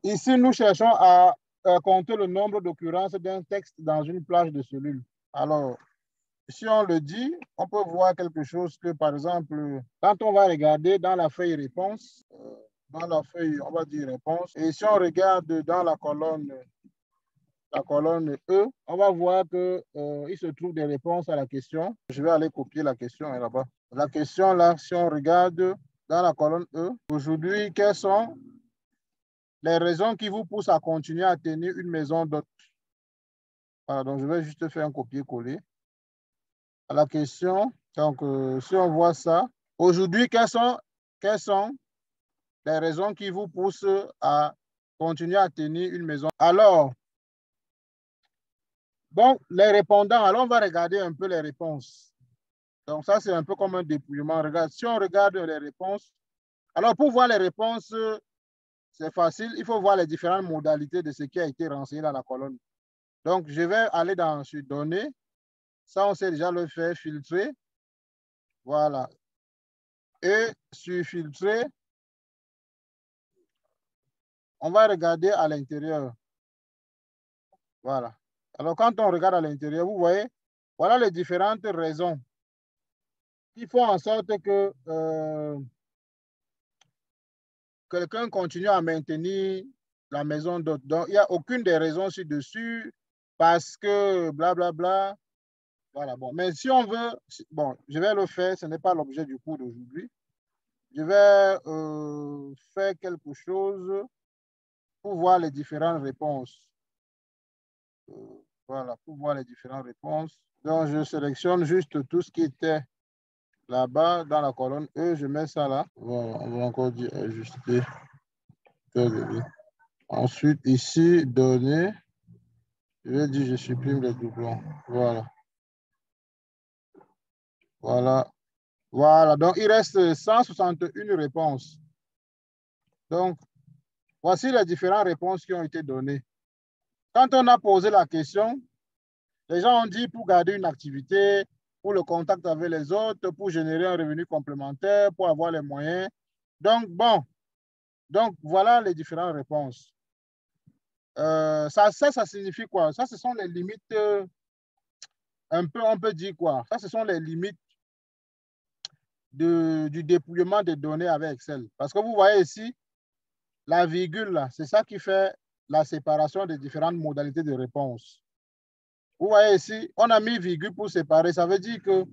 Ici, nous cherchons à compter le nombre d'occurrences d'un texte dans une plage de cellules. Alors, si on le dit, on peut voir quelque chose que, par exemple, quand on va regarder dans la feuille réponse, dans la feuille, on va dire réponse, et si on regarde dans la colonne E, on va voir qu'il se trouve des réponses à la question. Je vais aller copier la question là-bas. La question là, si on regarde dans la colonne E, aujourd'hui, quelles sont les raisons qui vous poussent à continuer à tenir une maison d'hôte? Voilà, donc je vais juste faire un copier-coller à la question. Donc, si on voit ça, aujourd'hui, quelles sont les raisons qui vous poussent à continuer à tenir une maison? Alors, bon, les répondants, alors on va regarder un peu les réponses. Donc, ça, c'est un peu comme un dépouillement. Regarde, si on regarde les réponses, alors pour voir les réponses, c'est facile. Il faut voir les différentes modalités de ce qui a été renseigné dans la colonne. Donc, je vais aller dans sur données. Ça, on sait déjà le faire, filtrer. Voilà. Et sur filtrer, on va regarder à l'intérieur. Voilà. Alors, quand on regarde à l'intérieur, vous voyez, voilà les différentes raisons qui font en sorte que quelqu'un continue à maintenir la maison d'hôte. Donc, il n'y a aucune des raisons ci-dessus parce que blablabla. Bla, bla. Voilà, bon. Mais si on veut, bon, je vais le faire, ce n'est pas l'objet du cours d'aujourd'hui. Je vais faire quelque chose pour voir les différentes réponses. Voilà, pour voir les différentes réponses. Donc, je sélectionne juste tout ce qui était là-bas dans la colonne E. Je mets ça là. Voilà, on va encore dire ajuster. Ensuite, ici, données. Je vais dire je supprime les doublons. Voilà. Voilà. Voilà. Donc, il reste 161 réponses. Donc, voici les différentes réponses qui ont été données. Quand on a posé la question, les gens ont dit pour garder une activité, pour le contact avec les autres, pour générer un revenu complémentaire, pour avoir les moyens. Donc, bon. Donc, voilà les différentes réponses. Ça signifie quoi? Ça, ce sont les limites, un peu, on peut dire quoi? Ça, ce sont les limites du dépouillement des données avec Excel. Parce que vous voyez ici, la virgule, là, c'est ça qui fait la séparation des différentes modalités de réponse. Vous voyez ici, on a mis virgule pour séparer. Ça veut dire que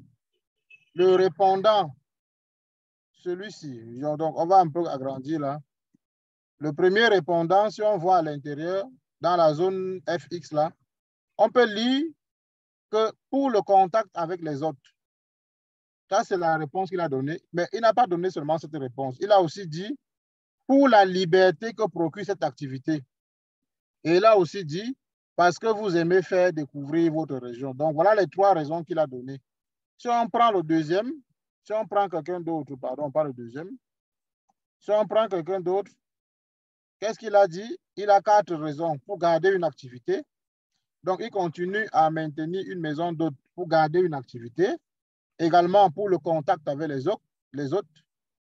le répondant, celui-ci, donc on va un peu agrandir là. Le premier répondant, si on voit à l'intérieur, dans la zone FX là, on peut lire que pour le contact avec les autres. Ça, c'est la réponse qu'il a donnée. Mais il n'a pas donné seulement cette réponse. Il a aussi dit pour la liberté que procure cette activité. Et il a aussi dit parce que vous aimez faire découvrir votre région. Donc, voilà les trois raisons qu'il a données. Si on prend le deuxième, si on prend quelqu'un d'autre, pardon, pas le deuxième. Si on prend quelqu'un d'autre, qu'est-ce qu'il a dit? Il a 4 raisons pour garder une activité. Donc, il continue à maintenir une maison d'hôte pour garder une activité. Également pour le contact avec les autres,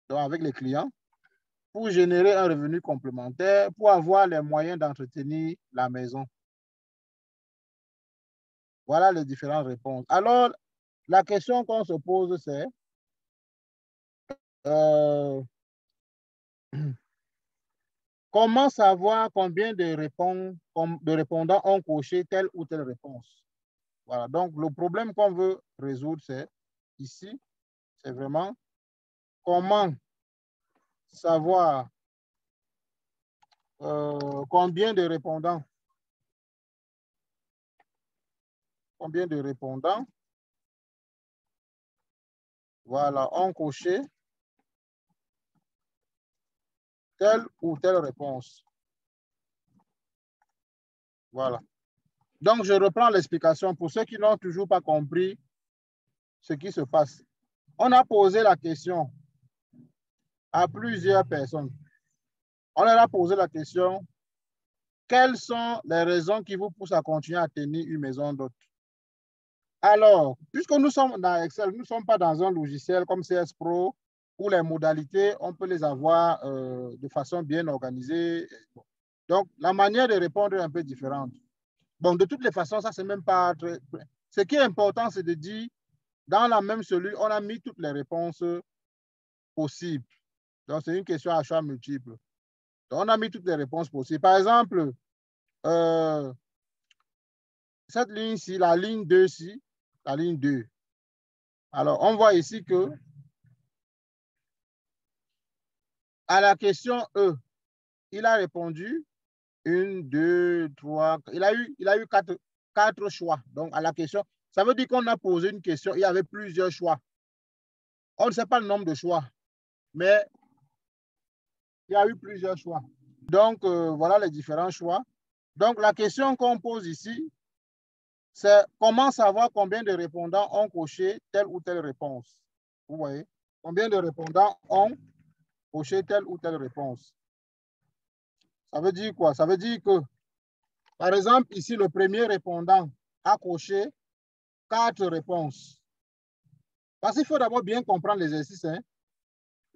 donc avec les clients, pour générer un revenu complémentaire, pour avoir les moyens d'entretenir la maison. Voilà les différentes réponses. Alors, la question qu'on se pose, c'est comment savoir combien de répondants ont coché telle ou telle réponse? Voilà, donc le problème qu'on veut résoudre, c'est ici, c'est vraiment comment savoir combien de répondants voilà, ont coché telle ou telle réponse. Voilà. Donc, je reprends l'explication pour ceux qui n'ont toujours pas compris ce qui se passe. On a posé la question à plusieurs personnes. On leur a posé la question, quelles sont les raisons qui vous poussent à continuer à tenir une maison d'hôte? Alors, puisque nous sommes dans Excel, nous ne sommes pas dans un logiciel comme CS Pro où les modalités, on peut les avoir de façon bien organisée. Bon. Donc, la manière de répondre est un peu différente. Bon, de toutes les façons, ça, c'est même pas très... Ce qui est important, c'est de dire, dans la même cellule, on a mis toutes les réponses possibles. Donc, c'est une question à choix multiple. Donc, on a mis toutes les réponses possibles. Par exemple, cette ligne-ci, la ligne 2-ci, la ligne 2. Alors, on voit ici que à la question E, il a répondu 1, 2, 3. Il a eu quatre choix. Donc, à la question, ça veut dire qu'on a posé une question, il y avait plusieurs choix. On ne sait pas le nombre de choix, mais il y a eu plusieurs choix. Donc, voilà les différents choix. Donc, la question qu'on pose ici, c'est comment savoir combien de répondants ont coché telle ou telle réponse. Vous voyez? Combien de répondants ont coché telle ou telle réponse. Ça veut dire quoi? Ça veut dire que, par exemple, ici, le premier répondant a coché 4 réponses. Parce qu'il faut d'abord bien comprendre l'exercice. Hein.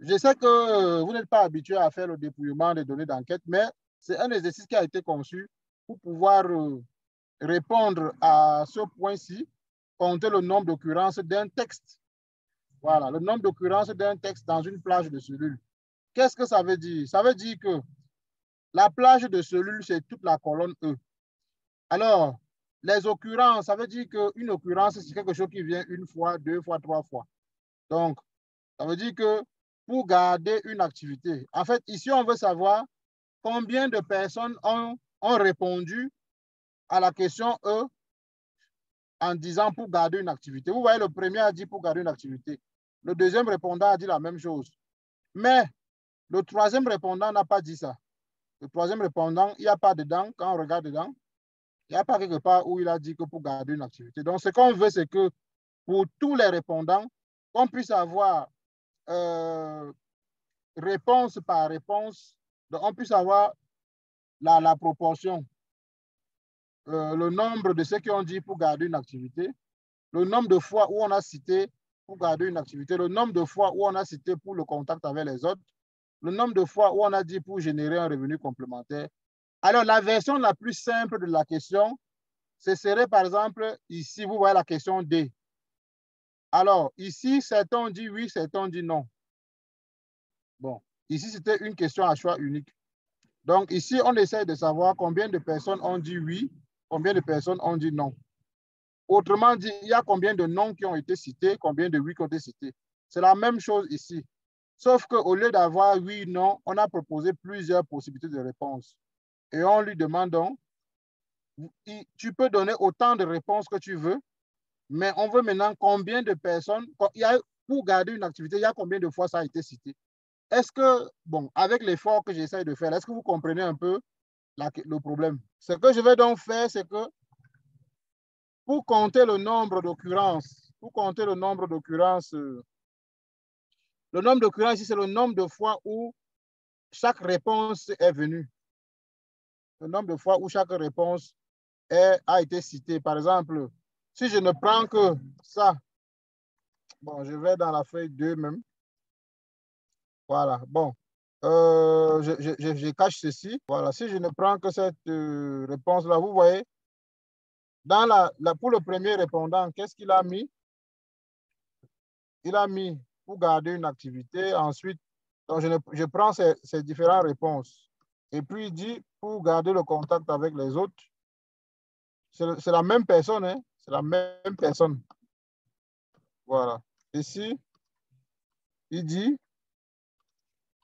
Je sais que vous n'êtes pas habitué à faire le dépouillement des données d'enquête, mais c'est un exercice qui a été conçu pour pouvoir répondre à ce point-ci, compter le nombre d'occurrences d'un texte. Voilà, le nombre d'occurrences d'un texte dans une plage de cellules. Qu'est-ce que ça veut dire? Ça veut dire que la plage de cellules, c'est toute la colonne E. Alors, les occurrences, ça veut dire qu'une occurrence, c'est quelque chose qui vient une fois, 2 fois, 3 fois. Donc, ça veut dire que pour garder une activité, en fait, ici, on veut savoir combien de personnes ont répondu à la question E en disant pour garder une activité. Vous voyez, le premier a dit pour garder une activité. Le deuxième répondant a dit la même chose. Mais le troisième répondant n'a pas dit ça. Le troisième répondant, il n'y a pas dedans, quand on regarde dedans, il n'y a pas quelque part où il a dit que pour garder une activité. Donc, ce qu'on veut, c'est que pour tous les répondants, qu'on puisse avoir réponse par réponse, donc on puisse avoir la proportion, le nombre de ceux qui ont dit pour garder une activité, le nombre de fois où on a cité pour garder une activité, le nombre de fois où on a cité pour le contact avec les autres, le nombre de fois où on a dit pour générer un revenu complémentaire. Alors, la version la plus simple de la question, ce serait par exemple, ici, vous voyez la question D. Alors, ici, certains ont dit oui, certains ont dit non. Bon, ici, c'était une question à choix unique. Donc, ici, on essaie de savoir combien de personnes ont dit oui, combien de personnes ont dit non. Autrement dit, il y a combien de noms qui ont été cités, combien de oui qui ont été cités. C'est la même chose ici. Sauf qu'au lieu d'avoir oui, non, on a proposé plusieurs possibilités de réponse. Et on lui demande donc, tu peux donner autant de réponses que tu veux, mais on veut maintenant combien de personnes, pour garder une activité, il y a combien de fois ça a été cité. Est-ce que, bon, avec l'effort que j'essaie de faire, est-ce que vous comprenez un peu le problème? Ce que je vais donc faire, c'est que pour compter le nombre d'occurrences, le nombre d'occurrences ici, c'est le nombre de fois où chaque réponse est venue. Le nombre de fois où chaque réponse a été citée. Par exemple, si je ne prends que ça, bon, je vais dans la feuille 2 même. Voilà, bon. Je cache ceci. Voilà, si je ne prends que cette réponse-là, vous voyez, dans pour le premier répondant, qu'est-ce qu'il a mis? Il a mis pour garder une activité. Ensuite, donc je prends ces différentes réponses. Et puis, il dit pour garder le contact avec les autres. C'est la même personne, hein? C'est la même personne. Voilà. Ici, il dit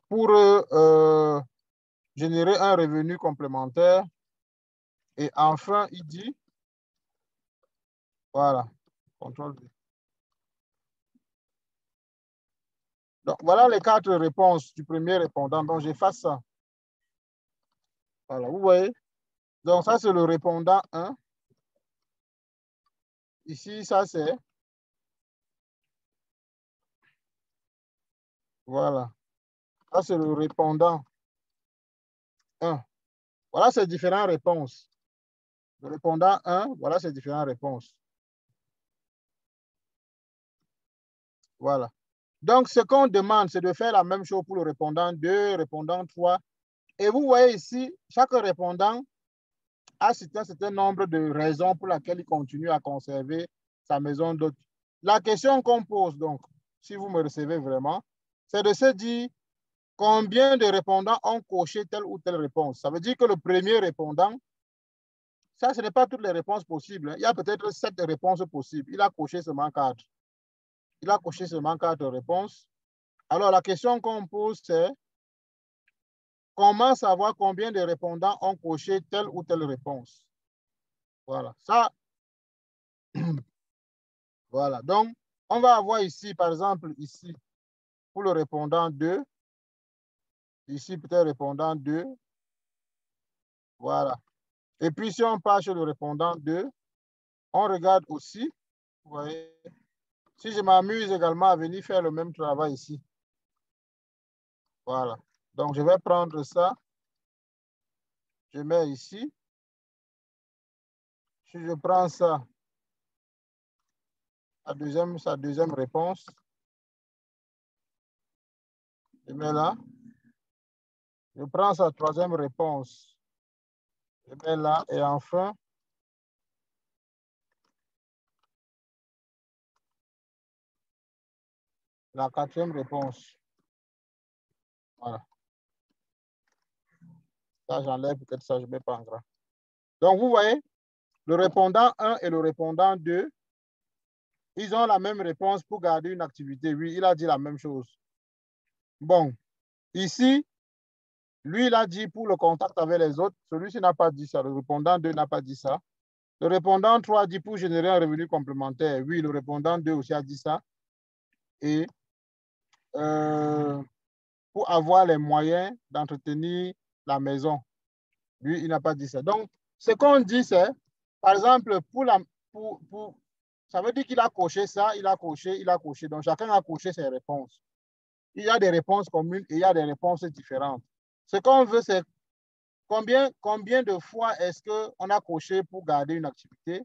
pour générer un revenu complémentaire. Et enfin, il dit, voilà, contrôle V. Donc, voilà les 4 réponses du premier répondant. Donc, j'efface ça. Voilà, vous voyez? Donc, ça, c'est le répondant 1. Ici, ça, c'est... Voilà. Ça, c'est le répondant 1. Voilà ces différentes réponses. Le répondant 1, voilà ces différentes réponses. Voilà. Donc, ce qu'on demande, c'est de faire la même chose pour le répondant 2, répondant 3. Et vous voyez ici, chaque répondant a cité un certain nombre de raisons pour lesquelles il continue à conserver sa maison d'hôte. La question qu'on pose, donc, si vous me recevez vraiment, c'est de se dire combien de répondants ont coché telle ou telle réponse. Ça veut dire que le premier répondant, ça, ce n'est pas toutes les réponses possibles. Il y a peut-être 7 réponses possibles. Il a coché seulement 4. Il a coché seulement 4 réponses. Alors, la question qu'on pose, c'est comment savoir combien de répondants ont coché telle ou telle réponse? Voilà. Ça, voilà. Donc, on va avoir ici, par exemple, ici, pour le répondant 2. Ici, peut-être répondant 2. Voilà. Et puis, si on passe sur le répondant 2, on regarde aussi. Vous voyez, si je m'amuse également à venir faire le même travail ici. Voilà. Donc, je vais prendre ça. Je mets ici. Si je prends ça, sa deuxième réponse, je mets là. Je prends sa troisième réponse, je mets là. Et enfin, la quatrième réponse. Voilà. Ça, j'enlève peut-être ça, je ne mets pas en gras. Donc, vous voyez, le répondant 1 et le répondant 2, ils ont la même réponse pour garder une activité. Oui, il a dit la même chose. Bon, ici, lui, il a dit pour le contact avec les autres. Celui-ci n'a pas dit ça. Le répondant 2 n'a pas dit ça. Le répondant 3 dit pour générer un revenu complémentaire. Oui, le répondant 2 aussi a dit ça. Et pour avoir les moyens d'entretenir la maison. Lui, il n'a pas dit ça. Donc, ce qu'on dit, c'est, par exemple, ça veut dire qu'il a coché ça, il a coché, il a coché. Donc, chacun a coché ses réponses. Il y a des réponses communes et il y a des réponses différentes. Ce qu'on veut, c'est combien de fois est-ce qu'on a coché pour garder une activité?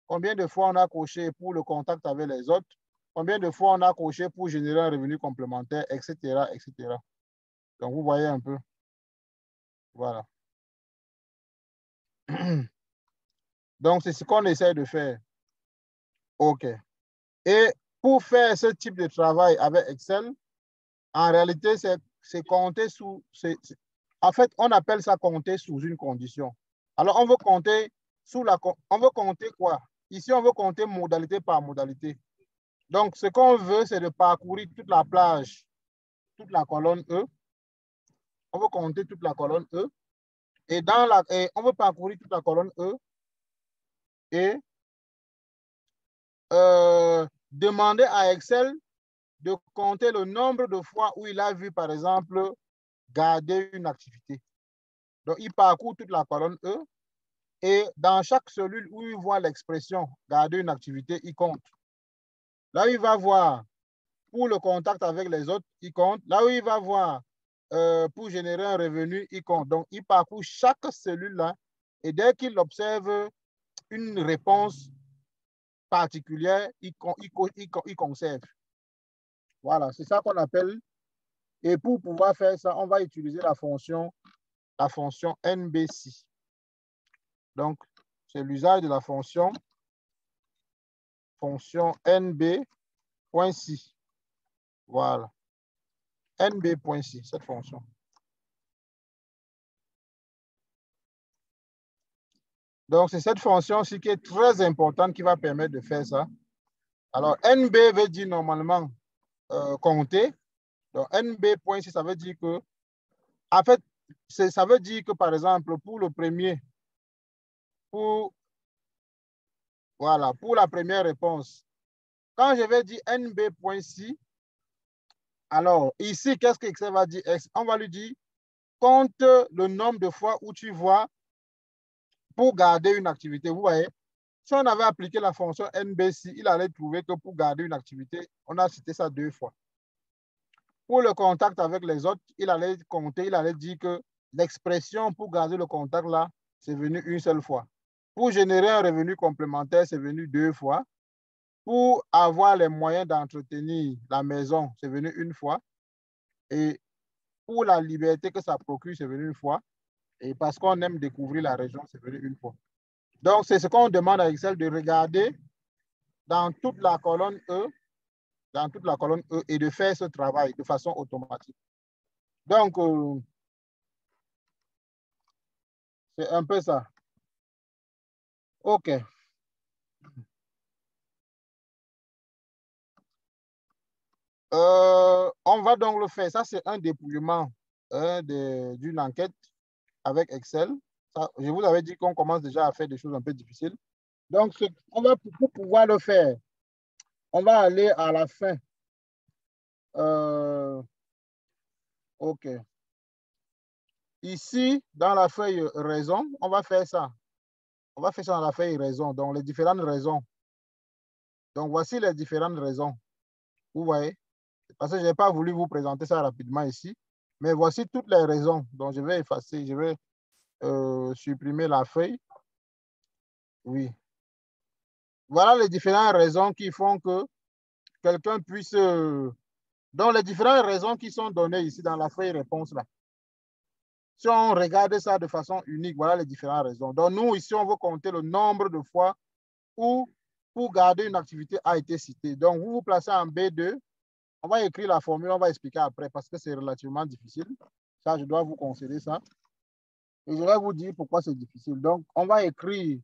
Combien de fois on a coché pour le contact avec les autres? Combien de fois on a coché pour générer un revenu complémentaire, etc., etc. Donc, vous voyez un peu. Voilà. Donc, c'est ce qu'on essaie de faire. OK. Et pour faire ce type de travail avec Excel, en réalité, c'est compter sous... En fait, on appelle ça compter sous une condition. Alors, on veut compter on veut compter quoi? Ici, on veut compter modalité par modalité. Donc, ce qu'on veut, c'est de parcourir toute la plage, toute la colonne E. On veut compter toute la colonne E. Et on veut parcourir toute la colonne E et demander à Excel de compter le nombre de fois où il a vu, par exemple, garder une activité. Donc, il parcourt toute la colonne E et dans chaque cellule où il voit l'expression garder une activité, il compte. Là où il va voir pour le contact avec les autres, il compte. Là où il va voir pour générer un revenu, il compte. Donc, il parcourt chaque cellule-là et dès qu'il observe une réponse particulière, il conserve. Voilà, c'est ça qu'on appelle. Et pour pouvoir faire ça, on va utiliser la fonction NBC. Donc, c'est l'usage de la fonction NB.C. Voilà. NB.C, cette fonction. Donc, c'est cette fonction-ci qui est très importante qui va permettre de faire ça. Alors, NB veut dire normalement compter. Donc, NB.C, ça veut dire que, en fait, ça veut dire que, par exemple, pour le premier, voilà, pour la première réponse, quand je vais dire NB.C, alors ici, qu'est-ce que Excel va dire? On va lui dire, compte le nombre de fois où tu vois pour garder une activité. Vous voyez, si on avait appliqué la fonction NBC, il allait trouver que pour garder une activité, on a cité ça 2 fois. Pour le contact avec les autres, il allait compter, il allait dire que l'expression pour garder le contact là, c'est venu une seule fois. Pour générer un revenu complémentaire, c'est venu 2 fois. Pour avoir les moyens d'entretenir la maison, c'est venu 1 fois. Et pour la liberté que ça procure, c'est venu une fois. Et parce qu'on aime découvrir la région, c'est venu une fois. Donc, c'est ce qu'on demande à Excel de regarder dans toute la colonne E, et de faire ce travail de façon automatique. Donc, c'est un peu ça. OK. On va donc le faire. Ça, c'est un dépouillement d'une enquête avec Excel. Ça, je vous avais dit qu'on commence déjà à faire des choses un peu difficiles. Donc, pour pouvoir le faire, on va aller à la fin. OK. Ici, dans la feuille raison, on va faire ça. On va faire ça dans la feuille raison, donc les différentes raisons. Donc, voici les différentes raisons. Vous voyez? Parce que je n'ai pas voulu vous présenter ça rapidement ici. Mais voici toutes les raisons. Donc, je vais effacer, je vais supprimer la feuille. Oui. Voilà les différentes raisons qui font que quelqu'un puisse... donc, les différentes raisons qui sont données ici dans la feuille réponse là. Si on regarde ça de façon unique, voilà les différentes raisons. Donc, nous, ici, on veut compter le nombre de fois où, pour garder une activité, a été citée. Donc, vous vous placez en B2. On va écrire la formule, on va expliquer après parce que c'est relativement difficile. Ça, je dois vous concéder ça. Et je vais vous dire pourquoi c'est difficile. Donc, on va écrire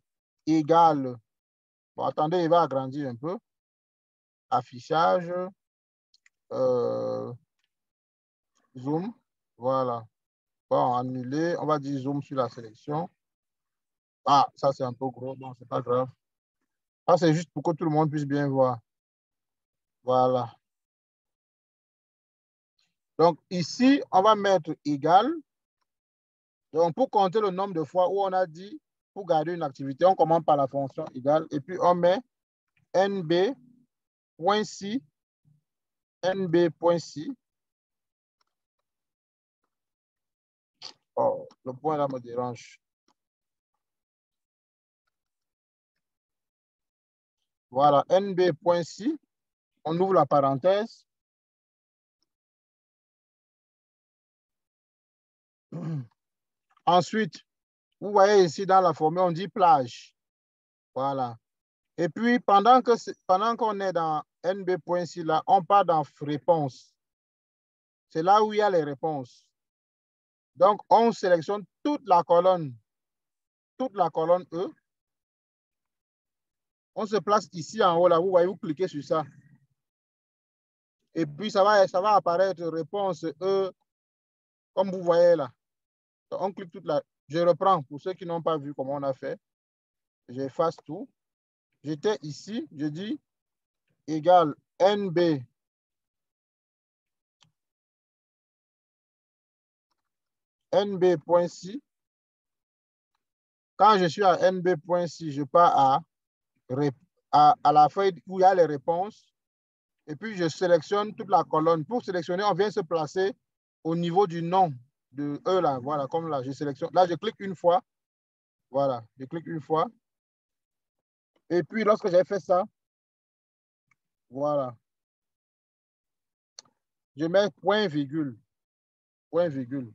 égal. Bon, attendez, il va agrandir un peu. Affichage. Zoom. Voilà. Bon, annuler. On va dire zoom sur la sélection. Ah, ça, c'est un peu gros. Bon, c'est pas grave. Ça, c'est juste pour que tout le monde puisse bien voir. Voilà. Donc, ici, on va mettre égal. Donc, pour compter le nombre de fois où on a dit, pour garder une activité, on commence par la fonction égale et puis on met nb.si, nb.si. Oh, le point là me dérange. Voilà, nb.si. On ouvre la parenthèse. Ensuite, vous voyez ici dans la formule, on dit plage. Voilà. Et puis, pendant qu'on est dans nb.si, là, on part dans réponse. C'est là où il y a les réponses. Donc, on sélectionne toute la colonne E. On se place ici en haut, là, vous voyez, vous cliquez sur ça. Et puis, ça va apparaître réponse E, comme vous voyez là. Donc, on clique toute la... Je reprends pour ceux qui n'ont pas vu comment on a fait. J'efface tout. J'étais ici, je dis égal NB. NB.si. Quand je suis à NB.si, je pars à la feuille où il y a les réponses. Et puis, je sélectionne toute la colonne. Pour sélectionner, on vient se placer au niveau du nom de E là. Voilà, comme là, je sélectionne. Là, je clique une fois. Voilà, je clique une fois. Et puis, lorsque j'ai fait ça, voilà. Je mets point, virgule. Point, virgule.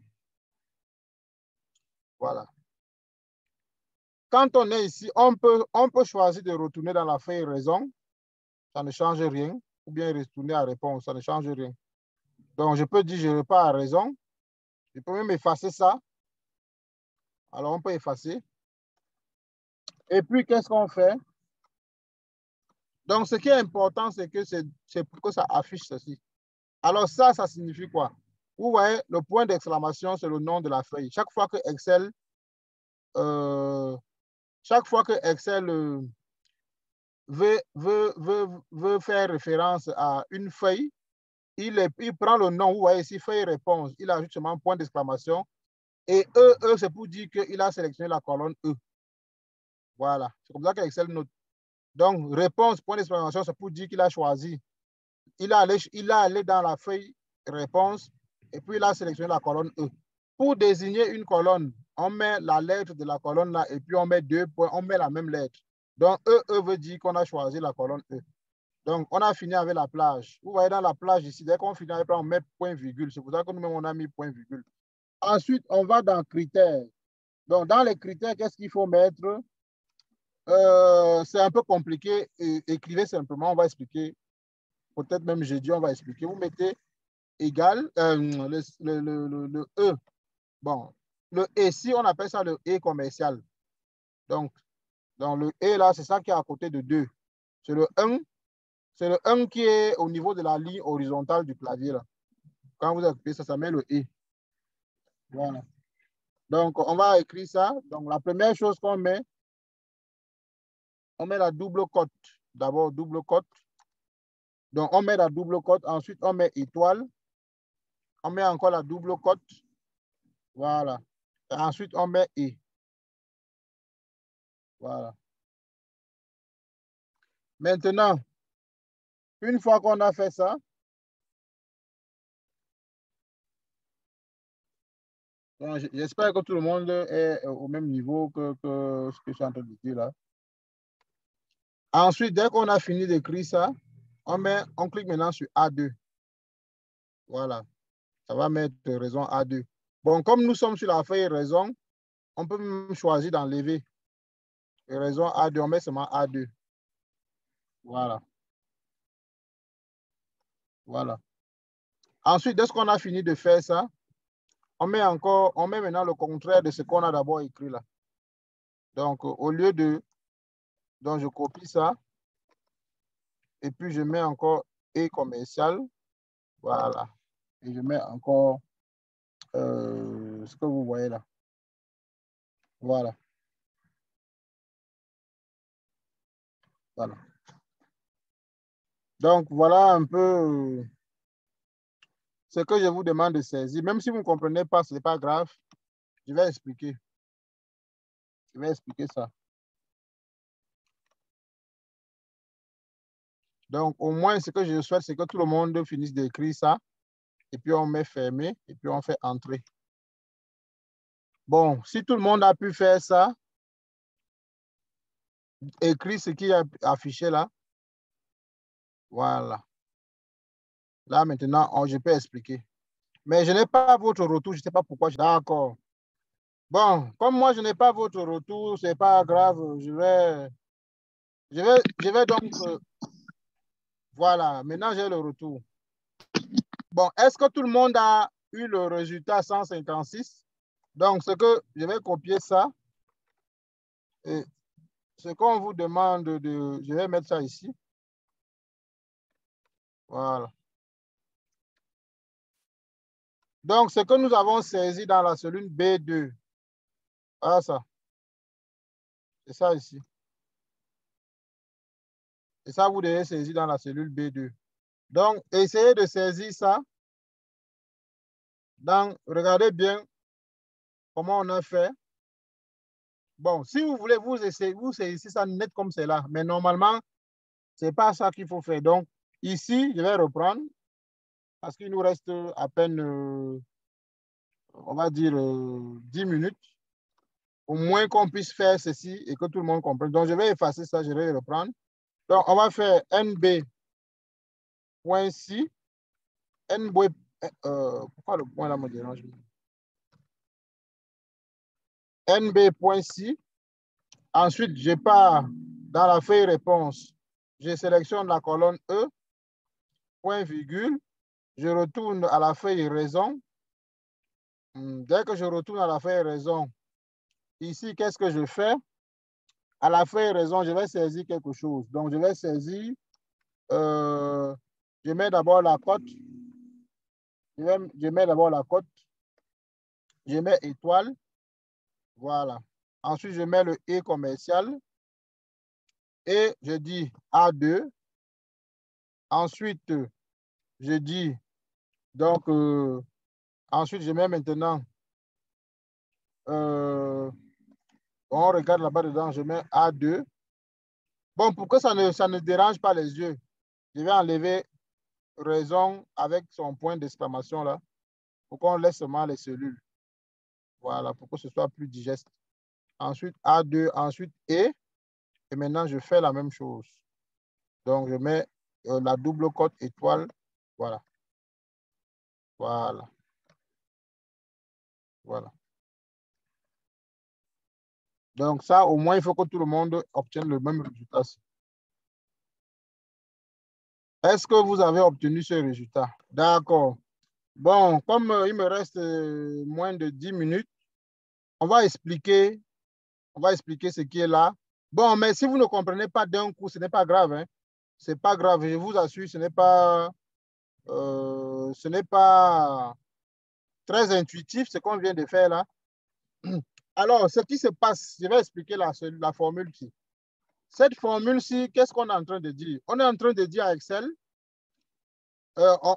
Voilà. Quand on est ici, on peut choisir de retourner dans la feuille raison. Ça ne change rien. Ou bien retourner à réponse. Ça ne change rien. Donc, je peux dire je repars à raison. Je peux même effacer ça. Alors, on peut effacer. Et puis, qu'est-ce qu'on fait? Donc, ce qui est important, c'est pour que ça affiche ceci. Alors, ça signifie quoi? Vous voyez, le point d'exclamation, c'est le nom de la feuille. Chaque fois que Excel veut faire référence à une feuille, il prend le nom, vous voyez ici, feuille réponse, il ajoute seulement un point d'exclamation. Et E, c'est pour dire qu'il a sélectionné la colonne E. Voilà, c'est comme ça que Excel note. Donc, réponse, point d'exclamation, c'est pour dire qu'il a choisi. Il est allé dans la feuille réponse et puis il a sélectionné la colonne E. Pour désigner une colonne, on met la lettre de la colonne là et puis on met 2 points, on met la même lettre. Donc, E veut dire qu'on a choisi la colonne E. Donc, on a fini avec la plage. Vous voyez dans la plage ici, dès qu'on finit avec la plage, on met point virgule. C'est pour ça que nous-mêmes, on a mis point virgule. Ensuite, on va dans critères. Donc, dans les critères, qu'est-ce qu'il faut mettre? C'est un peu compliqué. Écrivez simplement, on va expliquer. Peut-être même jeudi, on va expliquer. Vous mettez égal, le E. Bon, le E, si on appelle ça le E commercial. Donc le E là, c'est ça qui est à côté de 2. C'est le 1. C'est le 1 qui est au niveau de la ligne horizontale du clavier là. Quand vous occupez ça, ça met le E. Voilà. Donc, on va écrire ça. Donc, la première chose qu'on met, on met la double cote. D'abord, double cote. Donc, on met la double cote. Ensuite, on met étoile. On met encore la double cote. Voilà. Et ensuite, on met E. Voilà. Maintenant, une fois qu'on a fait ça, j'espère que tout le monde est au même niveau que ce que je suis en train de dire là. Ensuite, dès qu'on a fini d'écrire ça, on clique maintenant sur A2. Voilà. Ça va mettre raison A2. Bon, comme nous sommes sur la feuille raison, on peut même choisir d'enlever. Raison A2, on met seulement A2. Voilà. Voilà. Ensuite, dès qu'on a fini de faire ça, on met maintenant le contraire de ce qu'on a d'abord écrit là. Donc, au lieu de... Donc, je copie ça. Et puis, je mets encore E commercial. Voilà. Et je mets encore ce que vous voyez là. Voilà. Voilà. Donc, voilà un peu ce que je vous demande de saisir. Même si vous ne comprenez pas, ce n'est pas grave. Je vais expliquer. Je vais expliquer ça. Donc, au moins, ce que je souhaite, c'est que tout le monde finisse d'écrire ça. Et puis, on met fermé. Et puis, on fait entrer. Bon, si tout le monde a pu faire ça, écrit ce qui est affiché là. Voilà. Là, maintenant, je peux expliquer. Mais je n'ai pas votre retour. Je ne sais pas pourquoi. D'accord. Bon, comme moi, je n'ai pas votre retour, ce n'est pas grave. Je vais donc... voilà, maintenant, j'ai le retour. Bon, est-ce que tout le monde a eu le résultat 156? Donc, je vais copier ça. Et ce qu'on vous demande de... Je vais mettre ça ici. Voilà. Donc, ce que nous avons saisi dans la cellule B2, voilà ça. C'est ça ici. Et ça, vous devez saisir dans la cellule B2. Donc, essayez de saisir ça. Donc, regardez bien comment on a fait. Bon, si vous voulez, vous saisissez ça net comme c'est là. Mais normalement, ce n'est pas ça qu'il faut faire. Donc, ici, je vais reprendre parce qu'il nous reste à peine, on va dire, 10 minutes. Au moins qu'on puisse faire ceci et que tout le monde comprenne. Donc, je vais effacer ça, je vais reprendre. Donc, on va faire NB.ci. NB, pourquoi le point là me dérange? NB.ci. Ensuite, je pars dans la feuille réponse. Je sélectionne la colonne E, point virgule. Je retourne à la feuille raison. Dès que je retourne à la feuille raison, ici, qu'est-ce que je fais? À la feuille raison, je vais saisir quelque chose. Donc, je vais saisir, je mets d'abord la cote. Je mets d'abord la cote. Je mets étoile. Voilà. Ensuite, je mets le E commercial. Et je dis A2. Ensuite, je dis, donc, ensuite, je mets maintenant, on regarde là-bas dedans, je mets A2. Bon, pour que ça ne dérange pas les yeux, je vais enlever raison avec son point d'exclamation là, pour qu'on laisse seulement les cellules. Voilà, pour que ce soit plus digeste. Ensuite, A2, ensuite E. Et maintenant, je fais la même chose. Donc, je mets la double cote étoile. Voilà. Voilà. Voilà. Donc ça, au moins, il faut que tout le monde obtienne le même résultat. Est-ce que vous avez obtenu ce résultat? D'accord. Bon, comme il me reste moins de 10 minutes, on va expliquer ce qui est là. Bon, mais si vous ne comprenez pas d'un coup, ce n'est pas grave. Hein? Ce n'est pas grave, je vous assure, ce n'est pas très intuitif ce qu'on vient de faire là. Alors, ce qui se passe, je vais expliquer la formule-ci. Cette formule-ci, qu'est-ce qu'on est en train de dire? On est en train de dire à Excel,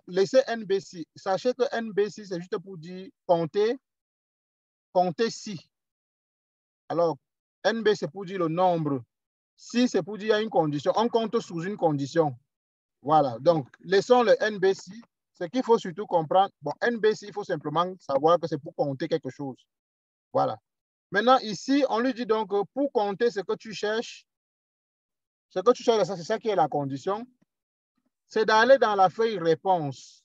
laissez NBC. Sachez que NBC, c'est juste pour dire compter si. Alors, NB, c'est pour dire le nombre. Si, c'est pour dire il y a une condition. On compte sous une condition. Voilà. Donc, laissons le NBC. Ce qu'il faut surtout comprendre, bon, NBC, il faut simplement savoir que c'est pour compter quelque chose. Voilà. Maintenant, ici, on lui dit donc, pour compter ce que tu cherches, c'est ça qui est la condition, c'est d'aller dans la feuille réponse.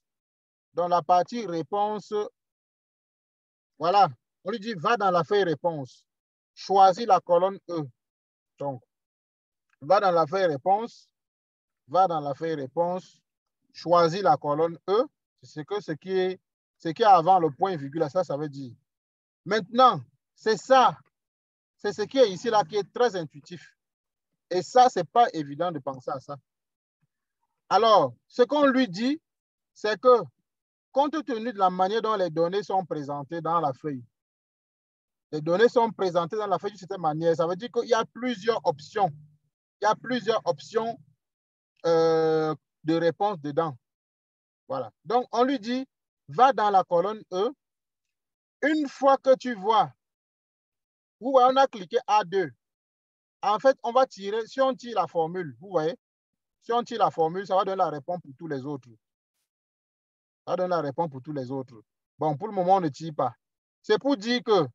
Dans la partie réponse, voilà, on lui dit, va dans la feuille réponse. Choisis la colonne E. Donc, va dans la feuille réponse, choisis la colonne E, c'est ce qui est avant le point virgule, ça veut dire. Maintenant, c'est ça, c'est ce qui est ici là qui est très intuitif. Et ça, c'est pas évident de penser à ça. Alors, ce qu'on lui dit, c'est que compte tenu de la manière dont les données sont présentées dans la feuille, les données sont présentées dans la feuille de cette manière, ça veut dire qu'il y a plusieurs options. Il y a plusieurs options de réponse dedans. Voilà. Donc, on lui dit, va dans la colonne E. Une fois que tu vois, vous voyez, on a cliqué A2. En fait, on va tirer, si on tire la formule, vous voyez, si on tire la formule, ça va donner la réponse pour tous les autres. Ça va donner la réponse pour tous les autres. Bon, pour le moment, on ne tire pas. C'est pour dire que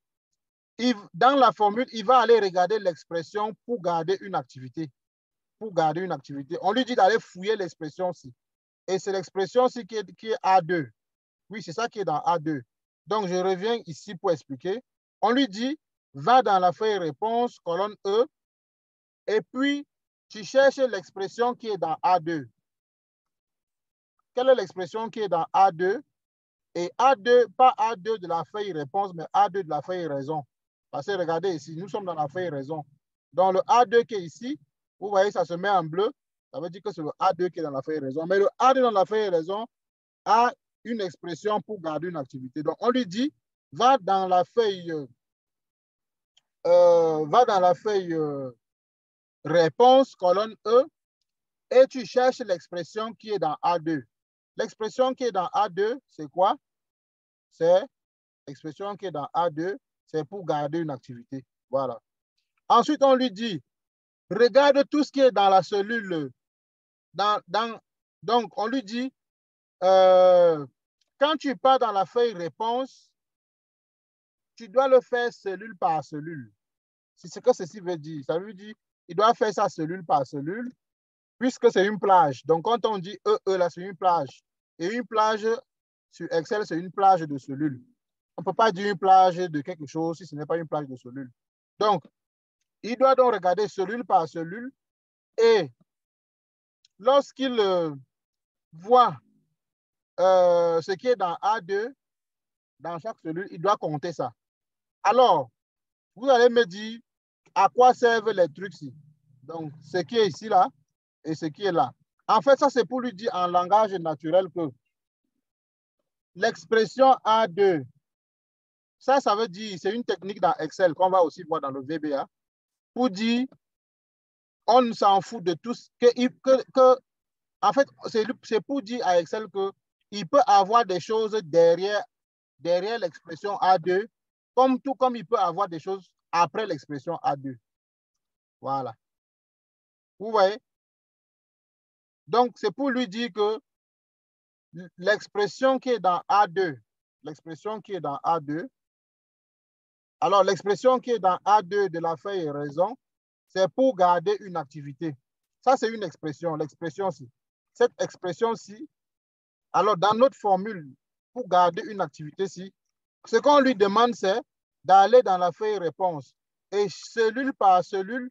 dans la formule, il va aller regarder l'expression pour garder une activité. Pour garder une activité. On lui dit d'aller fouiller l'expression-ci. Et c'est l'expression-ci qui est A2. Oui, c'est ça qui est dans A2. Donc, je reviens ici pour expliquer. On lui dit, va dans la feuille réponse, colonne E, et puis tu cherches l'expression qui est dans A2. Quelle est l'expression qui est dans A2? Et A2, pas A2 de la feuille réponse, mais A2 de la feuille raison. Parce que regardez ici, nous sommes dans la feuille raison. Donc, le A2 qui est ici, vous voyez, ça se met en bleu. Ça veut dire que c'est le A2 qui est dans la feuille raison. Mais le A2 dans la feuille raison a une expression pour garder une activité. Donc, on lui dit, va dans la feuille réponse, colonne E, et tu cherches l'expression qui est dans A2. L'expression qui est dans A2, c'est quoi? C'est l'expression qui est dans A2, c'est pour garder une activité. Voilà. Ensuite, on lui dit, regarde tout ce qui est dans la cellule. Donc, on lui dit, quand tu pars dans la feuille réponse, tu dois le faire cellule par cellule. C'est ce que ceci veut dire. Ça veut dire il doit faire ça cellule par cellule, puisque c'est une plage. Donc, quand on dit là, c'est une plage. Et une plage, sur Excel, c'est une plage de cellules. On ne peut pas dire une plage de quelque chose si ce n'est pas une plage de cellules. Donc, il doit donc regarder cellule par cellule. Et lorsqu'il voit ce qui est dans A2, dans chaque cellule, il doit compter ça. Alors, vous allez me dire à quoi servent les trucs-ci. Donc, ce qui est ici, là, et ce qui est là. En fait, ça, c'est pour lui dire en langage naturel que l'expression A2, ça veut dire, c'est une technique dans Excel qu'on va aussi voir dans le VBA, pour dire, on s'en fout de tout ce en fait, c'est pour dire à Excel qu'il peut avoir des choses derrière l'expression A2, tout comme il peut avoir des choses après l'expression A2. Voilà. Vous voyez? Donc, c'est pour lui dire que l'expression qui est dans A2, alors l'expression qui est dans A2 de la feuille raison, c'est pour garder une activité. Ça, c'est une expression, l'expression-ci. cette expression-ci, alors dans notre formule, pour garder une activité-ci, ce qu'on lui demande, c'est d'aller dans la feuille réponse. Et cellule par cellule,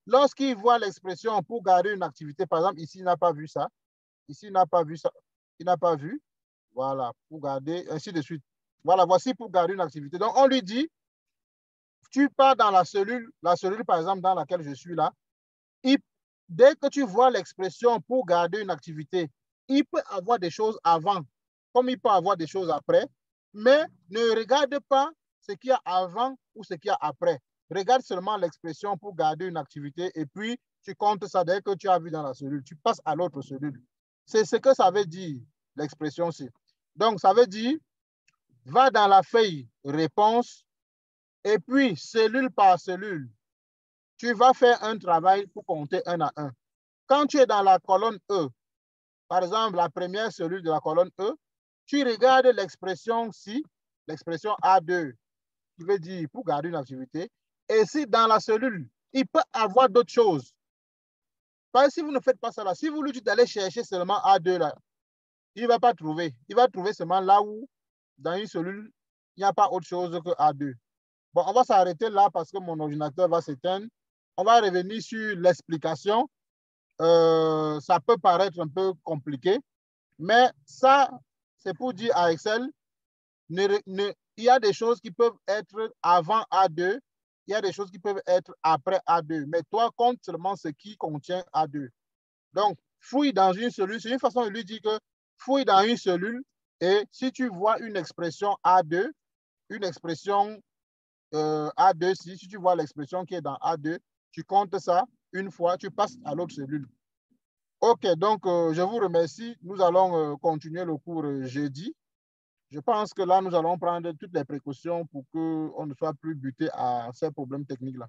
lorsqu'il voit l'expression pour garder une activité, par exemple, ici, il n'a pas vu ça. Ici, il n'a pas vu ça. Il n'a pas vu. Voilà, pour garder, ainsi de suite. Voilà, voici pour garder une activité. Donc, on lui dit, tu pars dans la cellule, par exemple, dans laquelle je suis là. Dès que tu vois l'expression pour garder une activité, il peut avoir des choses avant, comme il peut avoir des choses après, mais ne regarde pas ce qu'il y a avant ou ce qu'il y a après. Regarde seulement l'expression pour garder une activité et puis tu comptes ça dès que tu as vu dans la cellule. Tu passes à l'autre cellule. C'est ce que ça veut dire, l'expression-ci. Donc, ça veut dire, va dans la feuille réponse et puis, cellule par cellule, tu vas faire un travail pour compter 1 à 1. Quand tu es dans la colonne E, par exemple, la première cellule de la colonne E, tu regardes l'expression-ci, l'expression A2, qui veut dire pour garder une activité. Et si dans la cellule, il peut avoir d'autres choses. Parce que si vous ne faites pas ça là, si vous lui dites d'aller chercher seulement A2 là, il ne va pas trouver. Il va trouver seulement là où, dans une cellule, il n'y a pas autre chose que A2. Bon, on va s'arrêter là parce que mon ordinateur va s'éteindre. On va revenir sur l'explication. Ça peut paraître un peu compliqué, mais ça, c'est pour dire à Excel, il y a des choses qui peuvent être avant A2, il y a des choses qui peuvent être après A2, mais toi, compte seulement ce qui contient A2. Donc, fouille dans une cellule, c'est une façon de lui dire que fouille dans une cellule et si tu vois une expression A2, une expression A2, si tu vois l'expression qui est dans A2, tu comptes ça une fois, tu passes à l'autre cellule. OK, donc je vous remercie. Nous allons continuer le cours jeudi. Je pense que là, nous allons prendre toutes les précautions pour qu'on ne soit plus buté à ces problèmes techniques-là.